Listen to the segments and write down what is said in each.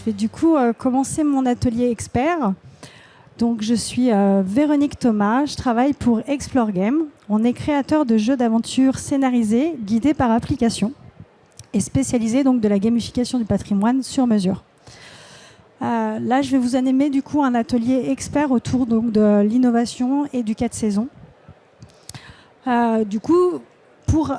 vais du coup commencer mon atelier expert. Donc, je suis Véronique Thomas, je travaille pour Explore Game. On est créateur de jeux d'aventure scénarisés, guidés par application et spécialisés donc de la gamification du patrimoine sur mesure. Là, je vais vous animer du coup un atelier expert autour donc, de l'innovation et du 4 saisons. Du coup, pour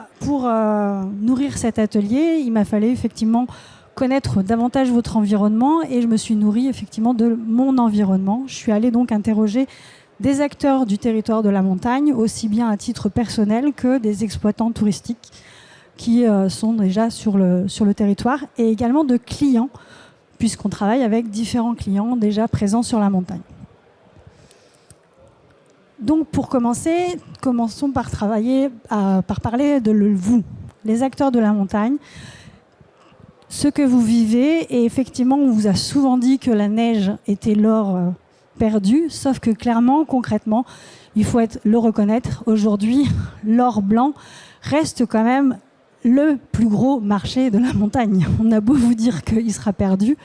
nourrir cet atelier, il m'a fallu effectivement connaître davantage votre environnement et je me suis nourrie effectivement de mon environnement. Je suis allée donc interroger des acteurs du territoire de la montagne, aussi bien à titre personnel que des exploitants touristiques qui sont déjà sur le territoire, et également de clients, puisqu'on travaille avec différents clients déjà présents sur la montagne. Donc pour commencer, commençons par parler de vous, les acteurs de la montagne, ce que vous vivez. Et effectivement, on vous a souvent dit que la neige était l'or perdu, sauf que clairement, concrètement, il faut le reconnaître, aujourd'hui, l'or blanc reste quand même le plus gros marché de la montagne. On a beau vous dire qu'il sera perdu.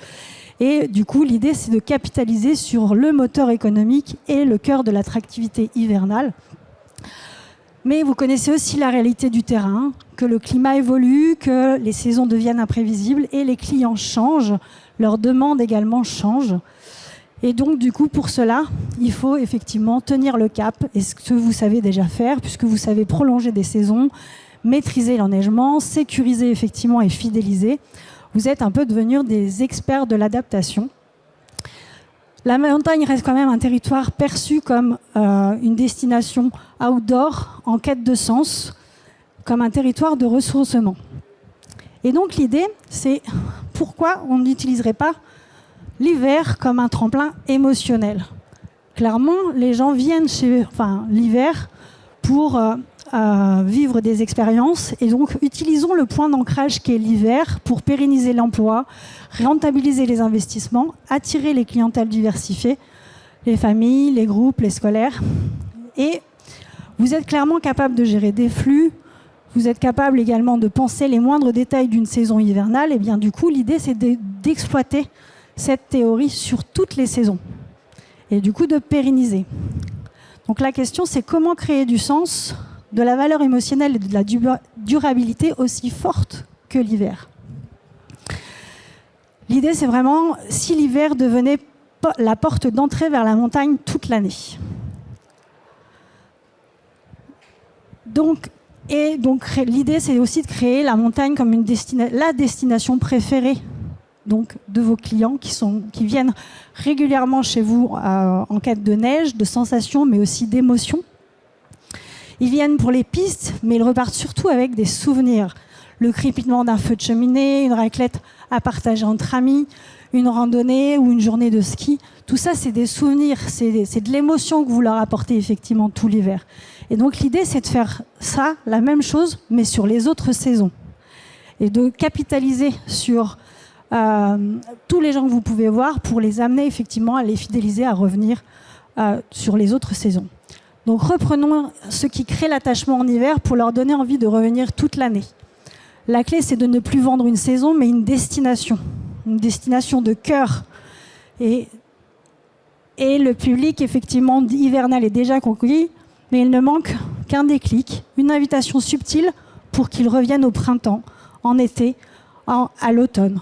Et du coup, l'idée, c'est de capitaliser sur le moteur économique et le cœur de l'attractivité hivernale. Mais vous connaissez aussi la réalité du terrain, que le climat évolue, que les saisons deviennent imprévisibles et les clients changent, leurs demandes également changent. Et donc, du coup, pour cela, il faut effectivement tenir le cap, et ce que vous savez déjà faire, puisque vous savez prolonger des saisons, maîtriser l'enneigement, sécuriser effectivement et fidéliser. Vous êtes un peu devenus des experts de l'adaptation. La montagne reste quand même un territoire perçu comme une destination outdoor en quête de sens, comme un territoire de ressourcement. Et donc l'idée, c'est pourquoi on n'utiliserait pas l'hiver comme un tremplin émotionnel. Clairement, les gens viennent l'hiver pour vivre des expériences, et donc utilisons le point d'ancrage qu'est l'hiver pour pérenniser l'emploi, rentabiliser les investissements, attirer les clientèles diversifiées, les familles, les groupes, les scolaires. Et vous êtes clairement capable de gérer des flux, vous êtes capable également de penser les moindres détails d'une saison hivernale, et bien du coup l'idée c'est d'exploiter cette théorie sur toutes les saisons et du coup de pérenniser. Donc la question c'est comment créer du sens, de la valeur émotionnelle et de la durabilité aussi forte que l'hiver. L'idée, c'est vraiment si l'hiver devenait la porte d'entrée vers la montagne toute l'année. Donc l'idée, c'est aussi de créer la montagne comme la destination préférée donc, de vos clients qui viennent régulièrement chez vous en quête de neige, de sensations, mais aussi d'émotions. Ils viennent pour les pistes, mais ils repartent surtout avec des souvenirs. Le crépitement d'un feu de cheminée, une raclette à partager entre amis, une randonnée ou une journée de ski. Tout ça, c'est des souvenirs, c'est de l'émotion que vous leur apportez effectivement tout l'hiver. Et donc l'idée, c'est de faire ça, la même chose, mais sur les autres saisons. Et de capitaliser sur tous les gens que vous pouvez voir pour les amener effectivement à les fidéliser, à revenir sur les autres saisons. Donc reprenons ce qui crée l'attachement en hiver pour leur donner envie de revenir toute l'année. La clé, c'est de ne plus vendre une saison, mais une destination de cœur. Et le public, effectivement, hivernal est déjà conquis, mais il ne manque qu'un déclic, une invitation subtile pour qu'ils reviennent au printemps, en été, à l'automne.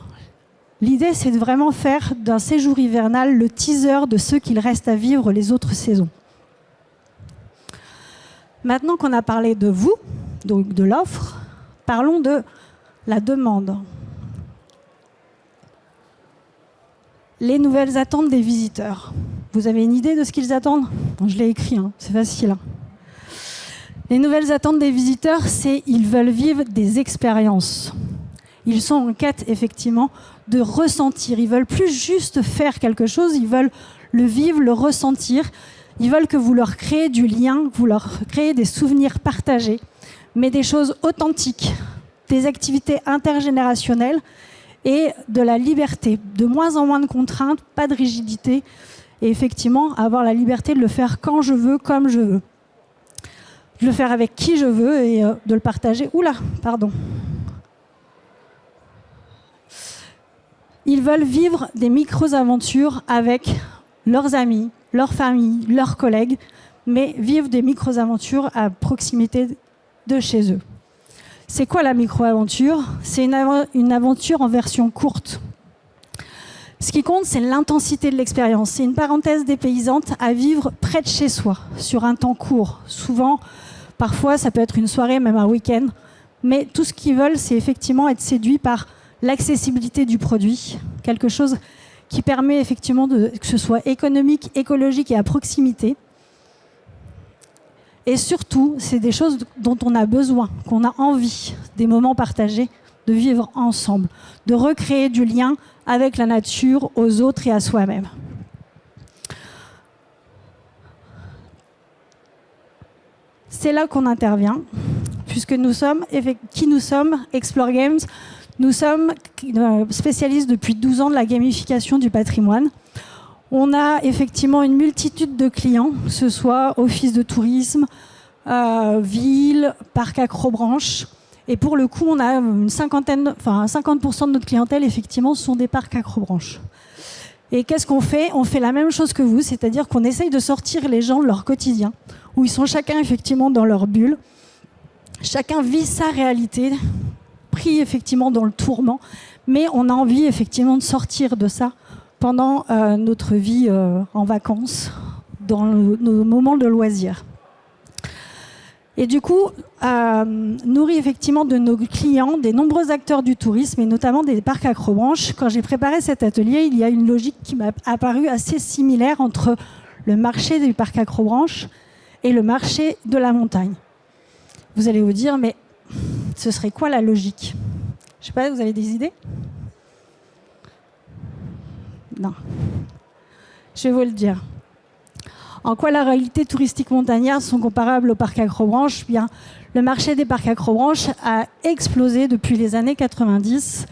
L'idée, c'est de vraiment faire d'un séjour hivernal le teaser de ce qu'il reste à vivre les autres saisons. Maintenant qu'on a parlé de vous, donc de l'offre, parlons de la demande. Les nouvelles attentes des visiteurs. Vous avez une idée de ce qu'ils attendent ? Bon, je l'ai écrit, c'est facile. Les nouvelles attentes des visiteurs, c'est qu'ils veulent vivre des expériences. Ils sont en quête, effectivement, de ressentir. Ils ne veulent plus juste faire quelque chose, ils veulent le vivre, le ressentir. Ils veulent que vous leur créez du lien, que vous leur créez des souvenirs partagés, mais des choses authentiques, des activités intergénérationnelles et de la liberté. De moins en moins de contraintes, pas de rigidité, et effectivement avoir la liberté de le faire quand je veux, comme je veux. De le faire avec qui je veux et de le partager. Oula, pardon. Ils veulent vivre des micro-aventures avec leurs amis, leur famille, leurs collègues, mais vivre des micro-aventures à proximité de chez eux. C'est quoi la micro-aventure? C'est une aventure en version courte. Ce qui compte, c'est l'intensité de l'expérience. C'est une parenthèse dépaysante à vivre près de chez soi, sur un temps court. Souvent, parfois, ça peut être une soirée, même un week-end. Mais tout ce qu'ils veulent, c'est effectivement être séduits par l'accessibilité du produit, quelque chose qui permet effectivement que ce soit économique, écologique et à proximité. Et surtout, c'est des choses dont on a besoin, qu'on a envie, des moments partagés, de vivre ensemble, de recréer du lien avec la nature, aux autres et à soi-même. C'est là qu'on intervient, puisque nous sommes, Explore Games. Nous sommes spécialistes depuis 12 ans de la gamification du patrimoine. On a effectivement une multitude de clients, que ce soit office de tourisme, ville, parc Acrobranche. Et pour le coup, on a 50% de notre clientèle, effectivement, sont des parcs Acrobranche. Et qu'est-ce qu'on fait? On fait la même chose que vous, c'est-à-dire qu'on essaye de sortir les gens de leur quotidien, où ils sont chacun effectivement dans leur bulle. Chacun vit sa réalité, pris effectivement dans le tourment, mais on a envie effectivement de sortir de ça pendant notre vie en vacances, dans nos moments de loisirs. Et du coup, nourri effectivement de nos clients, des nombreux acteurs du tourisme et notamment des parcs Acrobranche. Quand j'ai préparé cet atelier, il y a une logique qui m'a apparu assez similaire entre le marché du parc Acrobranche et le marché de la montagne. Vous allez vous dire, mais ce serait quoi la logique? Je ne sais pas, vous avez des idées? Non. Je vais vous le dire. En quoi la réalité touristique montagnarde sont comparables au parc Acrobranche? Bien, le marché des parcs Acrobranche a explosé depuis les années 90.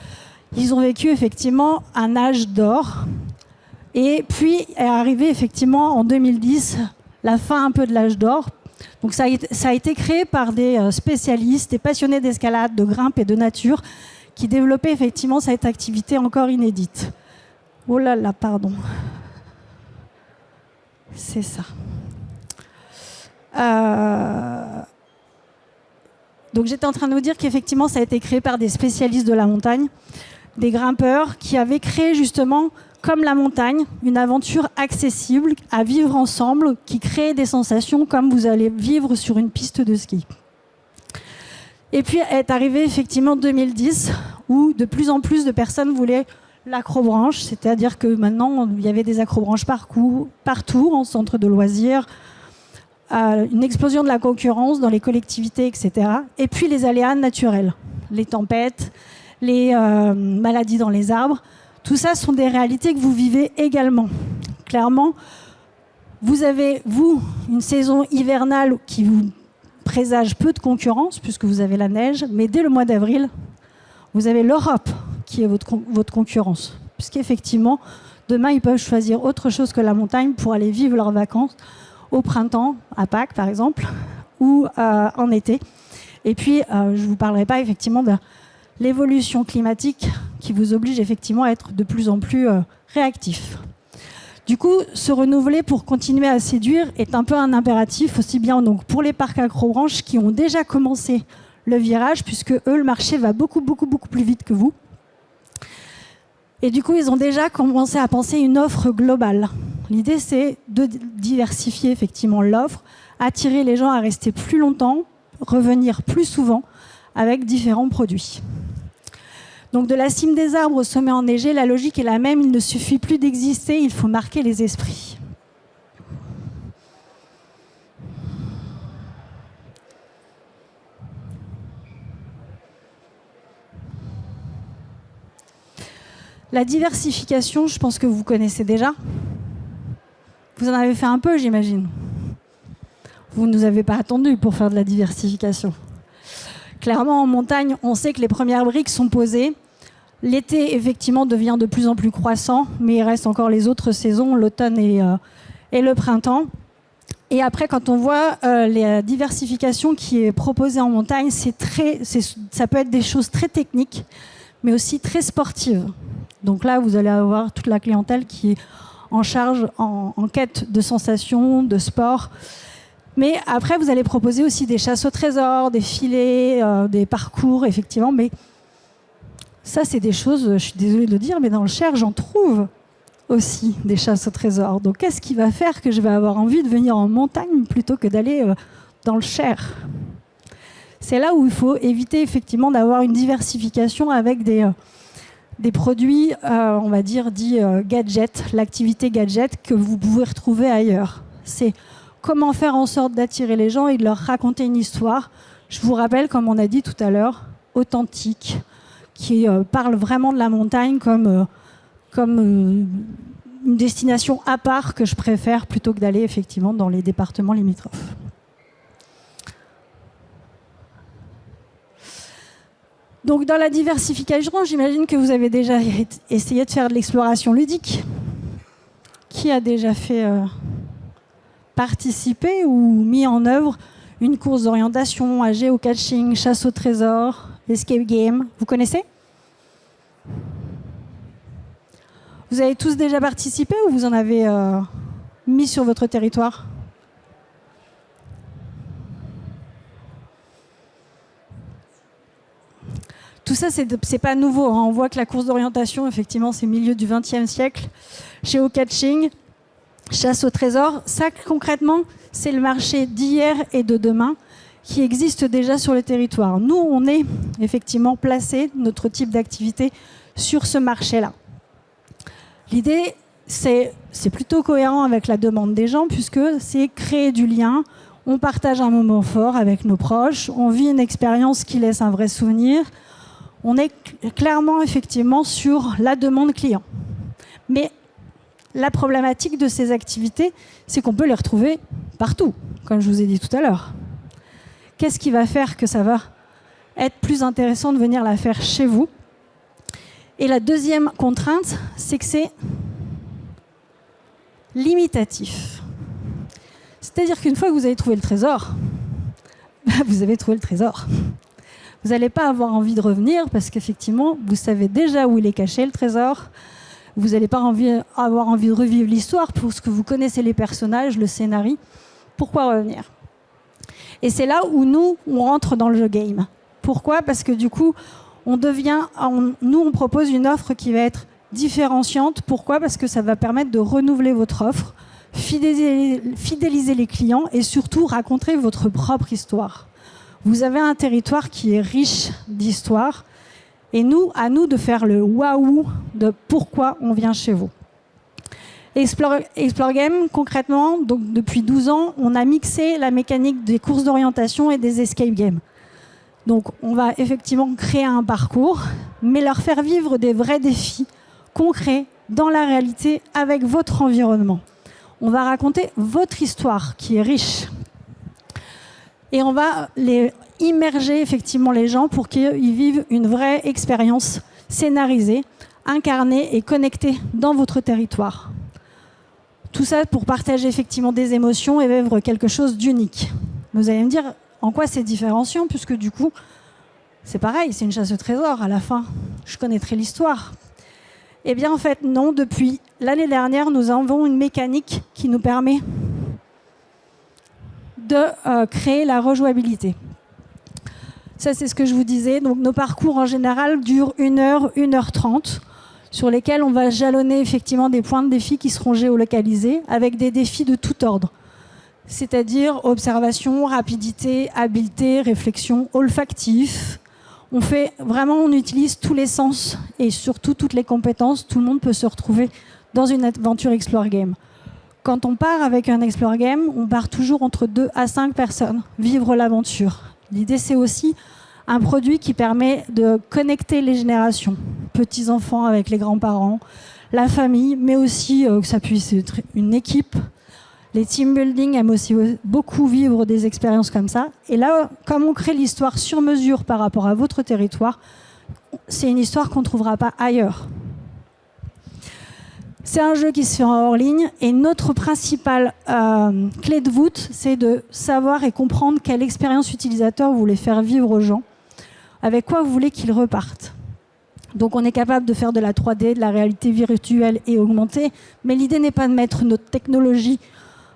Ils ont vécu effectivement un âge d'or. Et puis est arrivé effectivement en 2010 la fin un peu de l'âge d'or. Donc ça a été créé par des spécialistes, des passionnés d'escalade, de grimpe et de nature qui développaient effectivement cette activité encore inédite. Oh là là, pardon. C'est ça. Donc j'étais en train de vous dire qu'effectivement ça a été créé par des spécialistes de la montagne, des grimpeurs qui avaient créé justement, comme la montagne, une aventure accessible à vivre ensemble, qui crée des sensations comme vous allez vivre sur une piste de ski. Et puis est arrivé effectivement 2010, où de plus en plus de personnes voulaient l'acrobranche, c'est-à-dire que maintenant il y avait des acrobranches partout en centre de loisirs, une explosion de la concurrence dans les collectivités, etc. Et puis les aléas naturels, les tempêtes, les maladies dans les arbres, tout ça sont des réalités que vous vivez également. Clairement, vous avez, vous, une saison hivernale qui vous présage peu de concurrence, puisque vous avez la neige, mais dès le mois d'avril, vous avez l'Europe qui est votre concurrence. Puisqu'effectivement, demain, ils peuvent choisir autre chose que la montagne pour aller vivre leurs vacances au printemps, à Pâques par exemple, ou en été. Et puis, je ne vous parlerai pas effectivement de l'évolution climatique qui vous oblige effectivement à être de plus en plus réactif. Du coup, se renouveler pour continuer à séduire est un peu un impératif, aussi bien donc pour les parcs Acrobranche qui ont déjà commencé le virage, puisque eux, le marché va beaucoup plus vite que vous. Et du coup, ils ont déjà commencé à penser une offre globale. L'idée, c'est de diversifier effectivement l'offre, attirer les gens à rester plus longtemps, revenir plus souvent avec différents produits. Donc de la cime des arbres au sommet enneigé, la logique est la même, il ne suffit plus d'exister, il faut marquer les esprits. La diversification, je pense que vous connaissez déjà. Vous en avez fait un peu, j'imagine. Vous ne nous avez pas attendu pour faire de la diversification. Clairement, en montagne, on sait que les premières briques sont posées. L'été, effectivement, devient de plus en plus croissant, mais il reste encore les autres saisons, l'automne et le printemps. Et après, quand on voit la diversification qui est proposée en montagne, ça peut être des choses très techniques, mais aussi très sportives. Donc là, vous allez avoir toute la clientèle qui est en charge, en quête de sensations, de sport. Mais après, vous allez proposer aussi des chasses au trésor, des filets, des parcours, effectivement. Mais ça, c'est des choses, je suis désolée de le dire, mais dans le Cher, j'en trouve aussi des chasses au trésor. Donc, qu'est-ce qui va faire que je vais avoir envie de venir en montagne plutôt que d'aller dans le Cher? C'est là où il faut éviter effectivement d'avoir une diversification avec des produits, on va dire, dits gadgets, l'activité gadget que vous pouvez retrouver ailleurs. C'est comment faire en sorte d'attirer les gens et de leur raconter une histoire. Je vous rappelle, comme on a dit tout à l'heure, authentique, qui parle vraiment de la montagne comme une destination à part que je préfère plutôt que d'aller effectivement dans les départements limitrophes. Donc dans la diversification, j'imagine que vous avez déjà essayé de faire de l'exploration ludique. Qui a déjà fait participer ou mis en œuvre une course d'orientation à géocaching, chasse au trésor, escape game? Vous connaissez? Vous avez tous déjà participé ou vous en avez mis sur votre territoire? Tout ça, c'est pas nouveau. Hein. On voit que la course d'orientation, effectivement, c'est milieu du XXe siècle. Géocaching, chasse au trésor, ça concrètement, c'est le marché d'hier et de demain qui existe déjà sur le territoire. Nous, on est effectivement placé, notre type d'activité, sur ce marché-là. L'idée, c'est plutôt cohérent avec la demande des gens puisque c'est créer du lien, on partage un moment fort avec nos proches, on vit une expérience qui laisse un vrai souvenir. On est clairement effectivement sur la demande client. Mais la problématique de ces activités, c'est qu'on peut les retrouver partout, comme je vous ai dit tout à l'heure. Qu'est-ce qui va faire que ça va être plus intéressant de venir la faire chez vous? Et la deuxième contrainte, c'est que c'est limitatif. C'est-à-dire qu'une fois que vous avez trouvé le trésor, vous avez trouvé le trésor. Vous n'allez pas avoir envie de revenir parce qu'effectivement, vous savez déjà où il est caché, le trésor. Vous n'allez pas avoir envie de revivre l'histoire parce que vous connaissez les personnages, le scénario. Pourquoi revenir? Et c'est là où nous, on rentre dans le jeu game. Pourquoi? Parce que du coup, on propose une offre qui va être différenciante. Pourquoi? Parce que ça va permettre de renouveler votre offre, fidéliser les clients et surtout raconter votre propre histoire. Vous avez un territoire qui est riche d'histoire et à nous de faire le waouh de pourquoi on vient chez vous. Explore Game, concrètement, donc depuis 12 ans, on a mixé la mécanique des courses d'orientation et des escape games. Donc on va effectivement créer un parcours, mais leur faire vivre des vrais défis concrets dans la réalité avec votre environnement. On va raconter votre histoire qui est riche. Et on va immerger effectivement les gens pour qu'ils vivent une vraie expérience scénarisée, incarnée et connectée dans votre territoire. Tout ça pour partager effectivement des émotions et vivre quelque chose d'unique. Vous allez me dire en quoi c'est différenciant, puisque du coup, c'est pareil, c'est une chasse au trésor à la fin. Je connaîtrai l'histoire. Eh bien en fait non, depuis l'année dernière, nous avons une mécanique qui nous permet de créer la rejouabilité. Ça, c'est ce que je vous disais. Donc, nos parcours, en général, durent 1 heure, 1h30, sur lesquels on va jalonner effectivement des points de défi qui seront géolocalisés, avec des défis de tout ordre. C'est-à-dire observation, rapidité, habileté, réflexion, olfactif. On utilise tous les sens et surtout toutes les compétences. Tout le monde peut se retrouver dans une aventure Explore Game. Quand on part avec un Explore Game, on part toujours entre 2 à 5 personnes, vivre l'aventure. L'idée, c'est aussi un produit qui permet de connecter les générations, petits-enfants avec les grands-parents, la famille, mais aussi que ça puisse être une équipe. Les team building aiment aussi beaucoup vivre des expériences comme ça. Et là, comme on crée l'histoire sur mesure par rapport à votre territoire, c'est une histoire qu'on ne trouvera pas ailleurs. C'est un jeu qui se fait hors ligne et notre principale clé de voûte, c'est de savoir et comprendre quelle expérience utilisateur vous voulez faire vivre aux gens, avec quoi vous voulez qu'ils repartent. Donc on est capable de faire de la 3D, de la réalité virtuelle et augmentée, mais l'idée n'est pas de mettre notre technologie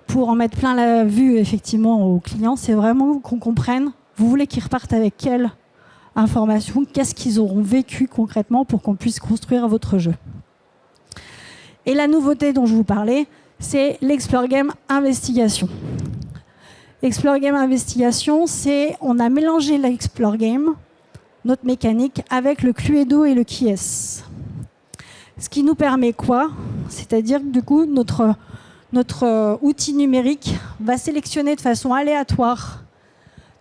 pour en mettre plein la vue effectivement aux clients, c'est vraiment qu'on comprenne, vous voulez qu'ils repartent avec quelle information, qu'est-ce qu'ils auront vécu concrètement pour qu'on puisse construire votre jeu. Et la nouveauté dont je vous parlais, c'est l'Explore Game Investigation. Explore Game Investigation, c'est on a mélangé l'Explore Game, notre mécanique, avec le Cluedo et le Qui-est. Ce qui nous permet quoi? C'est-à-dire que du coup, notre outil numérique va sélectionner de façon aléatoire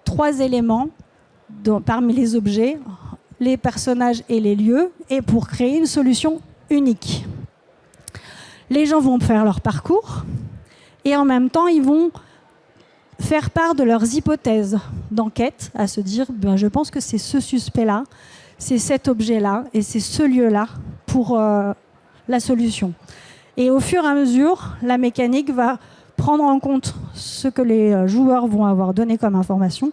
3 éléments parmi les objets, les personnages et les lieux, et pour créer une solution unique. Les gens vont faire leur parcours, et en même temps, ils vont faire part de leurs hypothèses d'enquête, à se dire je pense que c'est ce suspect-là, c'est cet objet-là et c'est ce lieu-là pour la solution. Et au fur et à mesure, la mécanique va prendre en compte ce que les joueurs vont avoir donné comme information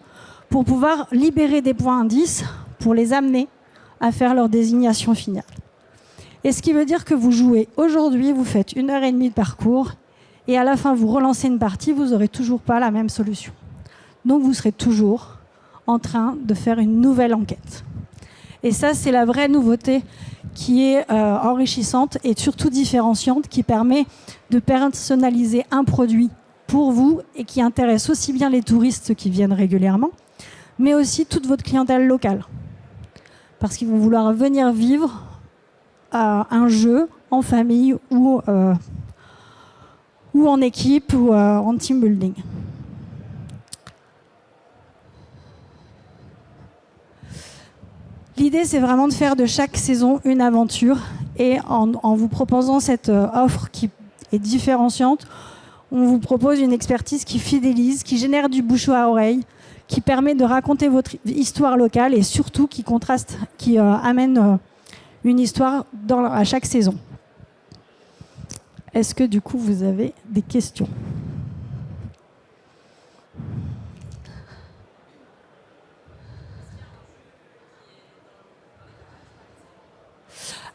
pour pouvoir libérer des points indices pour les amener à faire leur désignation finale. Et ce qui veut dire que vous jouez aujourd'hui, vous faites 1h30 de parcours, et à la fin, vous relancez une partie, vous n'aurez toujours pas la même solution. Donc, vous serez toujours en train de faire une nouvelle enquête. Et ça, c'est la vraie nouveauté qui est enrichissante et surtout différenciante, qui permet de personnaliser un produit pour vous et qui intéresse aussi bien les touristes qui viennent régulièrement, mais aussi toute votre clientèle locale. Parce qu'ils vont vouloir venir vivre un jeu en famille ou en équipe ou en team building. L'idée, c'est vraiment de faire de chaque saison une aventure. Et en vous proposant cette offre qui est différenciante, on vous propose une expertise qui fidélise, qui génère du bouche à oreille, qui permet de raconter votre histoire locale et surtout qui contraste, qui amène une histoire à chaque saison. Est-ce que du coup vous avez des questions?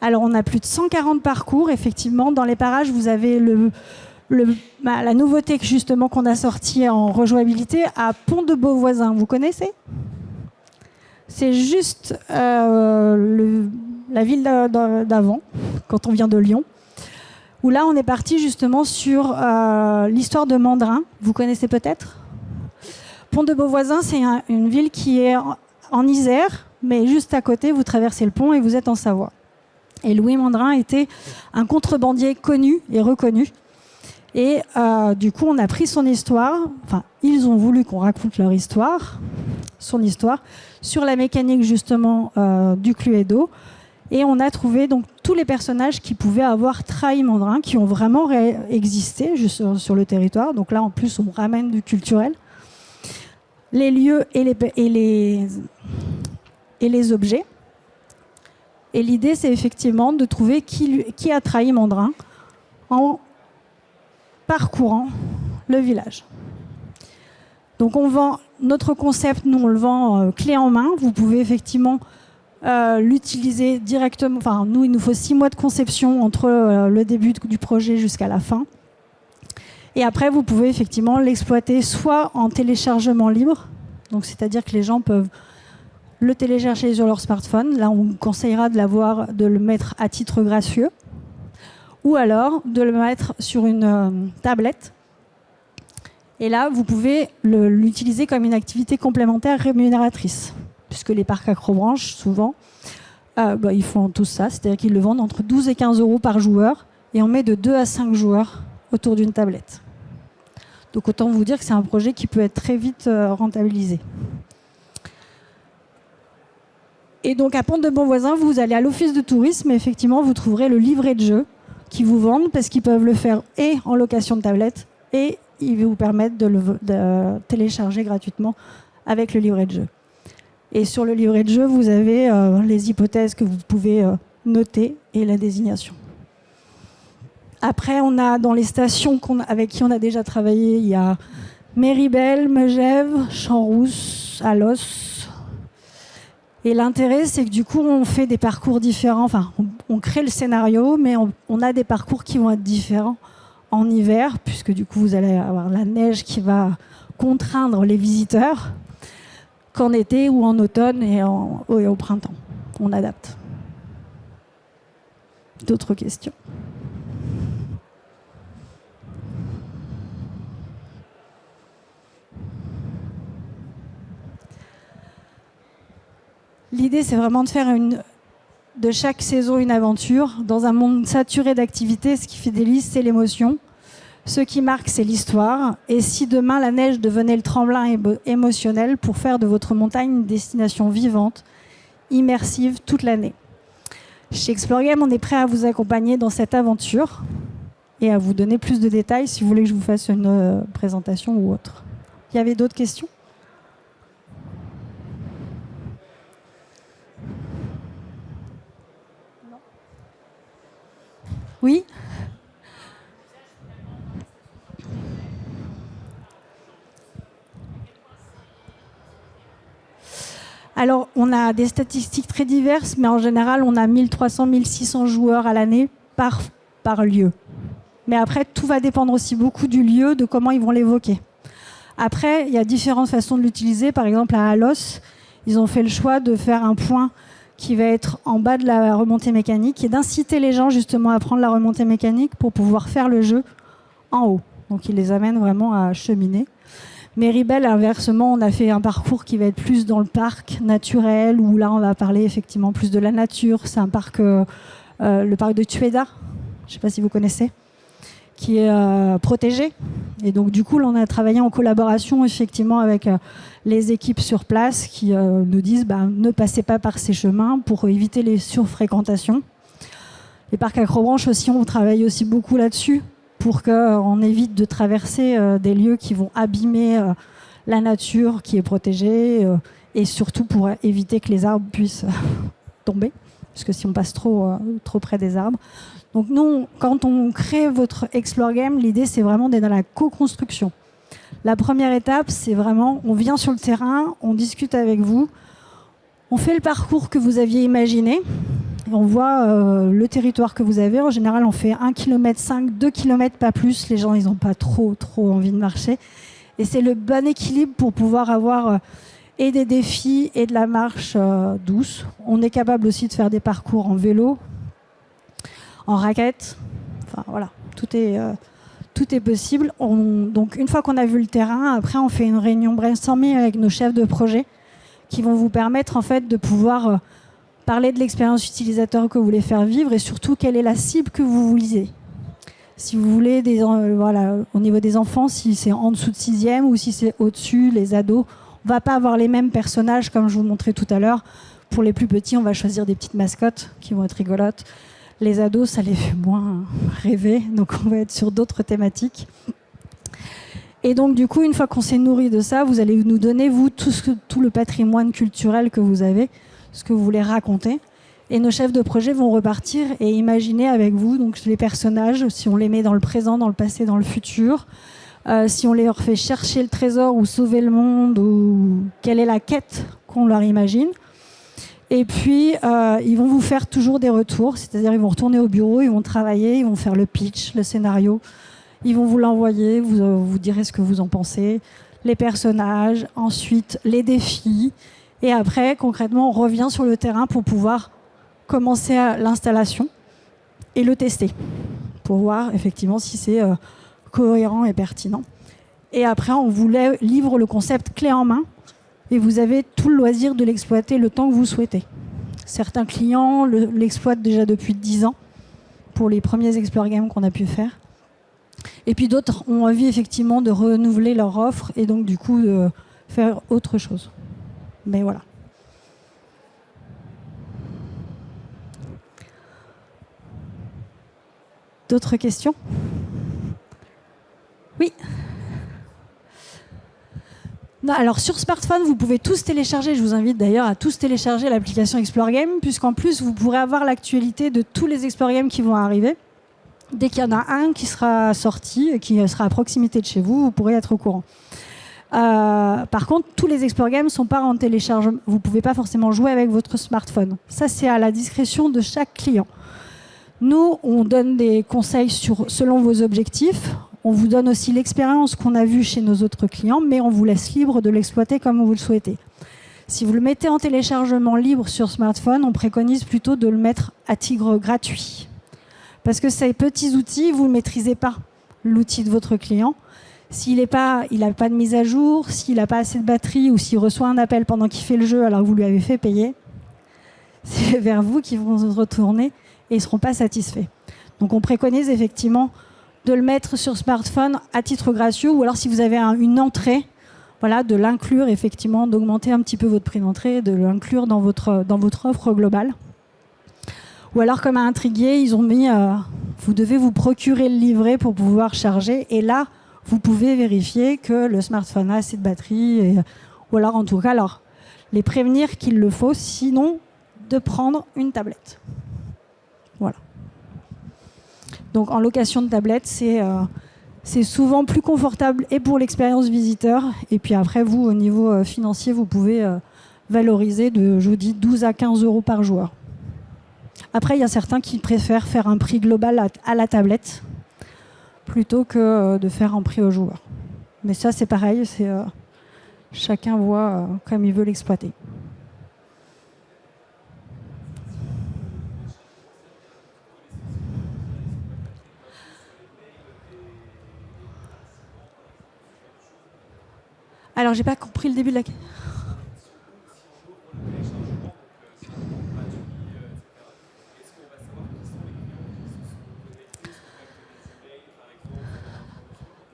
Alors on a plus de 140 parcours, effectivement. Dans les parages, vous avez la nouveauté justement qu'on a sortie en rejouabilité à Pont-de-Beauvoisin. Vous connaissez? C'est juste la ville d'avant, quand on vient de Lyon, où là on est parti justement sur l'histoire de Mandrin. Vous connaissez peut-être? Pont-de-Beauvoisin, c'est une ville qui est en Isère, mais juste à côté, vous traversez le pont et vous êtes en Savoie. Et Louis Mandrin était un contrebandier connu et reconnu. Et du coup, on a pris son histoire, enfin, ils ont voulu qu'on raconte leur histoire, son histoire, sur la mécanique justement du Cluedo. Et on a trouvé donc tous les personnages qui pouvaient avoir trahi Mandrin, qui ont vraiment existé sur le territoire. Donc là, en plus, on ramène du culturel. Les lieux et les objets. Et l'idée, c'est effectivement de trouver qui a trahi Mandrin en parcourant le village. Donc on vend notre concept, nous on le vend clé en main. Vous pouvez effectivement l'utiliser directement. Enfin, nous, il nous faut 6 mois de conception entre le début du projet jusqu'à la fin. Et après, vous pouvez effectivement l'exploiter soit en téléchargement libre, donc c'est-à-dire que les gens peuvent le télécharger sur leur smartphone. Là, on conseillera de le mettre à titre gracieux, ou alors de le mettre sur une tablette. Et là, vous pouvez l'utiliser comme une activité complémentaire rémunératrice, puisque les parcs Acrobranche, souvent, ils font tout ça, c'est-à-dire qu'ils le vendent entre 12 et 15 euros par joueur, et on met de 2 à 5 joueurs autour d'une tablette. Donc autant vous dire que c'est un projet qui peut être très vite rentabilisé. Et donc à Pont-de-Beauvoisin, vous allez à l'office de tourisme et effectivement vous trouverez le livret de jeu qui vous vendent parce qu'ils peuvent le faire et en location de tablette et ils vous permettent de télécharger gratuitement avec le livret de jeu. Et sur le livret de jeu, vous avez les hypothèses que vous pouvez noter et la désignation. Après, on a dans les stations avec qui on a déjà travaillé, il y a Méribel, Megève, Champs-Rousse, Alos. Et l'intérêt, c'est que du coup, on fait des parcours différents. Enfin, on crée le scénario, mais on a des parcours qui vont être différents en hiver, puisque du coup, vous allez avoir la neige qui va contraindre les visiteurs, qu'en été ou en automne et au printemps. On adapte. D'autres questions ? L'idée, c'est vraiment de faire de chaque saison une aventure. Dans un monde saturé d'activités, ce qui fidélise, c'est l'émotion. Ce qui marque, c'est l'histoire. Et si demain, la neige devenait le tremplin émotionnel pour faire de votre montagne une destination vivante, immersive toute l'année. Chez Explore Game, on est prêt à vous accompagner dans cette aventure et à vous donner plus de détails si vous voulez que je vous fasse une présentation ou autre. Il y avait d'autres questions ? Oui ? Alors, on a des statistiques très diverses, mais en général, on a 1300, 1600 joueurs à l'année par lieu. Mais après, tout va dépendre aussi beaucoup du lieu, de comment ils vont l'évoquer. Après, il y a différentes façons de l'utiliser. Par exemple, à Alos, ils ont fait le choix de faire un point qui va être en bas de la remontée mécanique et d'inciter les gens justement à prendre la remontée mécanique pour pouvoir faire le jeu en haut. Donc, ils les amènent vraiment à cheminer. Mais Ribelle, inversement, on a fait un parcours qui va être plus dans le parc naturel, où là, on va parler effectivement plus de la nature. C'est un parc, le parc de Tueda, je ne sais pas si vous connaissez, qui est protégé. Et donc, du coup, là, on a travaillé en collaboration, effectivement, avec les équipes sur place qui nous disent ne passez pas par ces chemins pour éviter les surfréquentations. Les parcs Acrobranche aussi, on travaille aussi beaucoup là-dessus, pour qu'on évite de traverser des lieux qui vont abîmer la nature qui est protégée et surtout pour éviter que les arbres puissent tomber, parce que si on passe trop près des arbres. Donc nous, quand on crée votre Explore Game, l'idée c'est vraiment d'être dans la co-construction. La première étape, c'est vraiment, on vient sur le terrain, on discute avec vous, on fait le parcours que vous aviez imaginé. On voit le territoire que vous avez. En général, on fait 1,5 km, 2 km, pas plus. Les gens, ils n'ont pas trop envie de marcher. Et c'est le bon équilibre pour pouvoir avoir et des défis et de la marche douce. On est capable aussi de faire des parcours en vélo, en raquette. Enfin, voilà, tout est possible. Donc, une fois qu'on a vu le terrain, après, on fait une réunion brainstorming avec nos chefs de projet qui vont vous permettre, en fait, de pouvoir parler de l'expérience utilisateur que vous voulez faire vivre et surtout quelle est la cible que vous visez. Si vous voulez, au niveau des enfants, si c'est en dessous de 6e ou si c'est au-dessus, les ados, on ne va pas avoir les mêmes personnages comme je vous montrais tout à l'heure. Pour les plus petits, on va choisir des petites mascottes qui vont être rigolotes. Les ados, ça les fait moins rêver, donc on va être sur d'autres thématiques. Et donc, du coup, une fois qu'on s'est nourri de ça, vous allez nous donner, vous, tout le patrimoine culturel que vous avez, ce que vous voulez raconter. Et nos chefs de projet vont repartir et imaginer avec vous donc, les personnages, si on les met dans le présent, dans le passé, dans le futur, si on leur fait chercher le trésor ou sauver le monde, ou quelle est la quête qu'on leur imagine. Et puis, ils vont vous faire toujours des retours, c'est-à-dire ils vont retourner au bureau, ils vont travailler, ils vont faire le pitch, le scénario, ils vont vous l'envoyer, vous direz ce que vous en pensez, les personnages, ensuite les défis. Et après, concrètement, on revient sur le terrain pour pouvoir commencer l'installation et le tester, pour voir effectivement si c'est cohérent et pertinent. Et après, on vous livre le concept clé en main et vous avez tout le loisir de l'exploiter le temps que vous souhaitez. Certains clients l'exploitent déjà depuis 10 ans pour les premiers Explore Games qu'on a pu faire. Et puis d'autres ont envie effectivement de renouveler leur offre et donc du coup de faire autre chose. Mais voilà. D'autres questions ? Oui. Non, alors sur smartphone, vous pouvez tous télécharger, je vous invite d'ailleurs à tous télécharger l'application Explore Game, puisqu'en plus vous pourrez avoir l'actualité de tous les Explore Games qui vont arriver. Dès qu'il y en a un qui sera sorti, qui sera à proximité de chez vous, vous pourrez être au courant. Par contre, tous les Explore Games ne sont pas en téléchargement. Vous ne pouvez pas forcément jouer avec votre smartphone. Ça, c'est à la discrétion de chaque client. Nous, on donne des conseils selon vos objectifs. On vous donne aussi l'expérience qu'on a vue chez nos autres clients, mais on vous laisse libre de l'exploiter comme vous le souhaitez. Si vous le mettez en téléchargement libre sur smartphone, on préconise plutôt de le mettre à titre gratuit. Parce que ces petits outils, vous ne maîtrisez pas l'outil de votre client. S'il n'a pas de mise à jour, s'il n'a pas assez de batterie ou s'il reçoit un appel pendant qu'il fait le jeu alors que vous lui avez fait payer, c'est vers vous qu'ils vont se retourner et ils ne seront pas satisfaits. Donc on préconise effectivement de le mettre sur smartphone à titre gratuit ou alors si vous avez une entrée, voilà, de l'inclure effectivement, d'augmenter un petit peu votre prix d'entrée, de l'inclure dans votre offre globale. Ou alors comme à Intriguer, ils ont mis vous devez vous procurer le livret pour pouvoir charger et là vous pouvez vérifier que le smartphone a assez de batterie ou alors en tout cas les prévenir qu'il le faut, sinon de prendre une tablette. Voilà. Donc en location de tablette, c'est souvent plus confortable et pour l'expérience visiteur. Et puis après, vous, au niveau financier, vous pouvez valoriser de, je vous dis, 12 à 15 euros par joueur. Après, il y a certains qui préfèrent faire un prix global à la tablette plutôt que de faire un prix au joueur. Mais ça, c'est pareil, chacun voit comme il veut l'exploiter. Alors, j'ai pas compris le début de la question.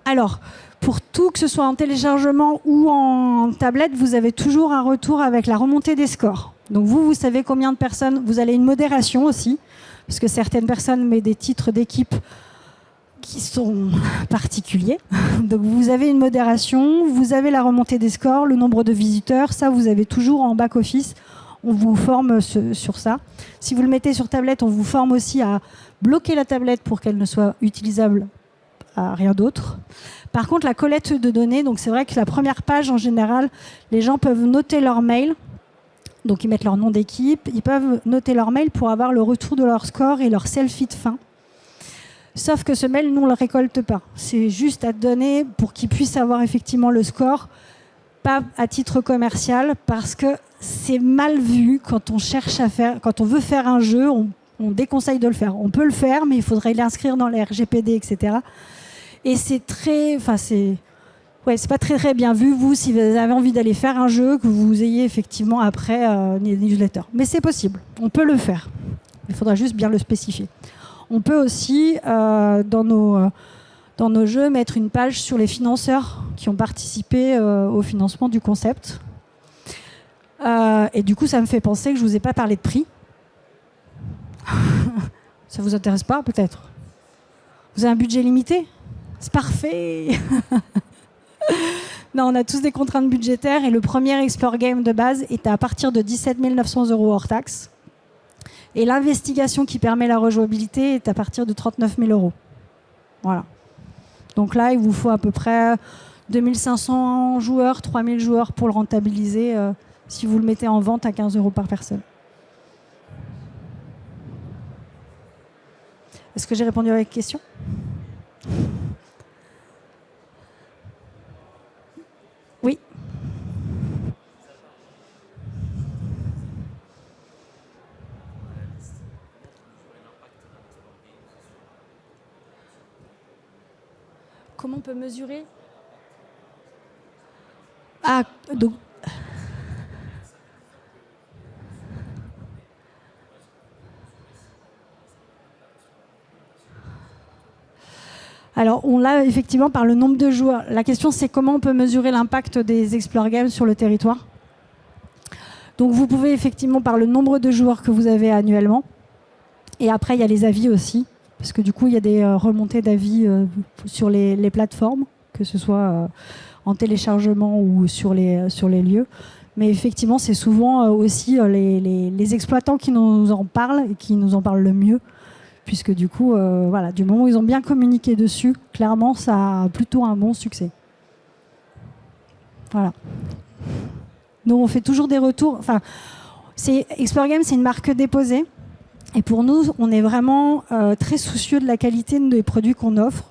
Alors, pour tout, que ce soit en téléchargement ou en tablette, vous avez toujours un retour avec la remontée des scores. Donc vous savez combien de personnes, vous avez une modération aussi, parce que certaines personnes mettent des titres d'équipe qui sont particuliers. Donc vous avez une modération, vous avez la remontée des scores, le nombre de visiteurs, ça vous avez toujours en back-office. On vous forme sur ça. Si vous le mettez sur tablette, on vous forme aussi à bloquer la tablette pour qu'elle ne soit utilisable à rien d'autre. Par contre, la collecte de données, donc c'est vrai que la première page, en général, les gens peuvent noter leur mail. Donc ils mettent leur nom d'équipe, ils peuvent noter leur mail pour avoir le retour de leur score et leur selfie de fin. Sauf que ce mail, nous, on ne le récolte pas. C'est juste à donner pour qu'ils puissent avoir effectivement le score, pas à titre commercial, parce que c'est mal vu quand on cherche à faire, quand on veut faire un jeu, on déconseille de le faire. On peut le faire, mais il faudrait l'inscrire dans les RGPD, etc. Et c'est pas très bien vu, vous, si vous avez envie d'aller faire un jeu, que vous ayez effectivement après une newsletter. Mais c'est possible, on peut le faire. Il faudra juste bien le spécifier. On peut aussi, dans nos jeux, mettre une page sur les financeurs qui ont participé au financement du concept. Et du coup, ça me fait penser que je ne vous ai pas parlé de prix. Ça ne vous intéresse pas, peut-être? Vous avez un budget limité? C'est parfait. Non, on a tous des contraintes budgétaires et le premier Explore Game de base est à partir de 17 900 € hors taxe. Et l'investigation qui permet la rejouabilité est à partir de 39 000 €. Voilà. Donc là, il vous faut à peu près 2500 joueurs, 3000 joueurs pour le rentabiliser si vous le mettez en vente à 15 € par personne. Est-ce que j'ai répondu à votre question ? Oui. Comment on peut mesurer ? Ah, donc... Alors, on l'a effectivement par le nombre de joueurs. La question, c'est comment on peut mesurer l'impact des Explore Games sur le territoire. Donc, vous pouvez effectivement par le nombre de joueurs que vous avez annuellement. Et après, il y a les avis aussi. Parce que du coup, il y a des remontées d'avis sur les plateformes, que ce soit en téléchargement ou sur les lieux. Mais effectivement, c'est souvent aussi les exploitants qui nous en parlent et qui nous en parlent le mieux. Puisque du coup, voilà, du moment où ils ont bien communiqué dessus, clairement, ça a plutôt un bon succès. Voilà. Nous, on fait toujours des retours. Enfin, Explore Game, c'est une marque déposée. Et pour nous, on est vraiment très soucieux de la qualité des produits qu'on offre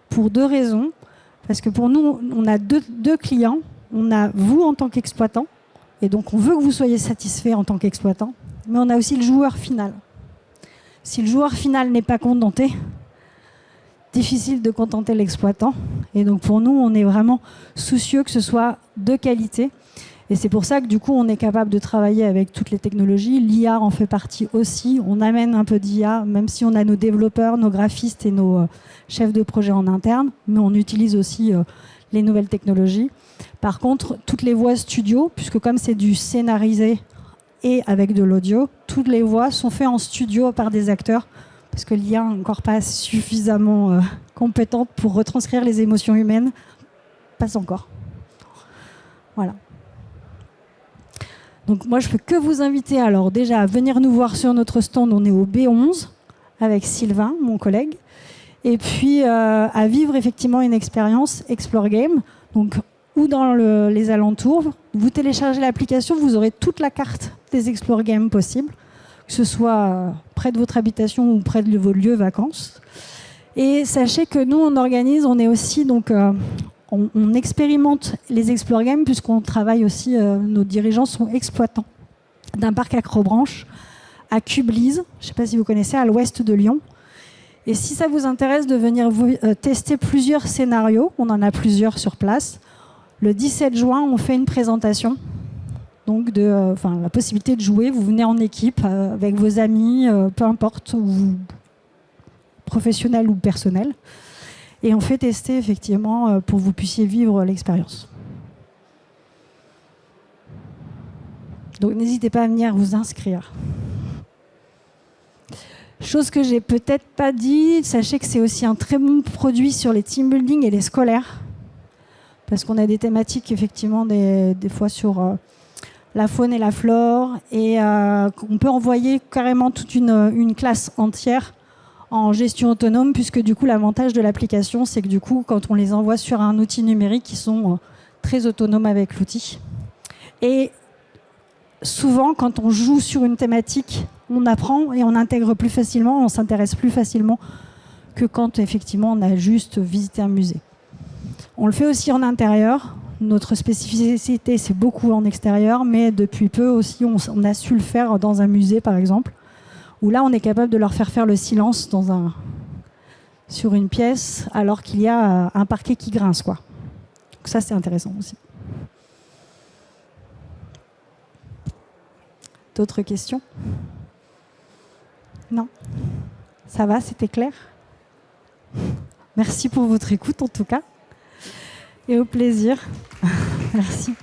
pour 2 raisons. Parce que pour nous, on a deux clients. On a vous en tant qu'exploitant. Et donc, on veut que vous soyez satisfait en tant qu'exploitant. Mais on a aussi le joueur final. Si le joueur final n'est pas contenté, difficile de contenter l'exploitant. Et donc, pour nous, on est vraiment soucieux que ce soit de qualité. Et c'est pour ça que du coup, on est capable de travailler avec toutes les technologies. L'IA en fait partie aussi. On amène un peu d'IA, même si on a nos développeurs, nos graphistes et nos chefs de projet en interne. Mais on utilise aussi les nouvelles technologies. Par contre, toutes les voix studio, puisque comme c'est du scénarisé et avec de l'audio, toutes les voix sont faites en studio par des acteurs, parce que l'IA n'est encore pas suffisamment compétente pour retranscrire les émotions humaines. Pas encore. Voilà. Donc moi, je peux que vous inviter alors déjà à venir nous voir sur notre stand. On est au B11 avec Sylvain, mon collègue. Et puis à vivre effectivement une expérience Explore Game. Donc, ou dans les alentours. Vous téléchargez l'application, vous aurez toute la carte des Explore Games possibles, que ce soit près de votre habitation ou près de vos lieux de vacances. Et sachez que nous, on est aussi donc... On expérimente les Explore Games puisqu'on travaille aussi, nos dirigeants sont exploitants d'un parc Acrobranche à Cublise, je ne sais pas si vous connaissez, à l'ouest de Lyon. Et si ça vous intéresse de venir tester plusieurs scénarios, on en a plusieurs sur place, le 17 juin, on fait une présentation. Donc la possibilité de jouer, vous venez en équipe avec vos amis, peu importe, professionnels ou personnels. Et on fait tester effectivement pour que vous puissiez vivre l'expérience. Donc n'hésitez pas à venir vous inscrire. Chose que j'ai peut-être pas dit, sachez que c'est aussi un très bon produit sur les team building et les scolaires. Parce qu'on a des thématiques effectivement des fois sur la faune et la flore. Et on peut envoyer carrément toute une classe entière en gestion autonome, puisque du coup l'avantage de l'application, c'est que du coup quand on les envoie sur un outil numérique, ils sont très autonomes avec l'outil. Et souvent quand on joue sur une thématique, on apprend et on intègre plus facilement, on s'intéresse plus facilement que quand effectivement on a juste visité un musée. On le fait aussi en intérieur. Notre spécificité, c'est beaucoup en extérieur, mais depuis peu aussi, on a su le faire dans un musée par exemple, où là, on est capable de leur faire le silence sur une pièce, alors qu'il y a un parquet qui grince, quoi. Donc ça, c'est intéressant aussi. D'autres questions ? Non ? Ça va, c'était clair ? Merci pour votre écoute, en tout cas. Et au plaisir. Merci.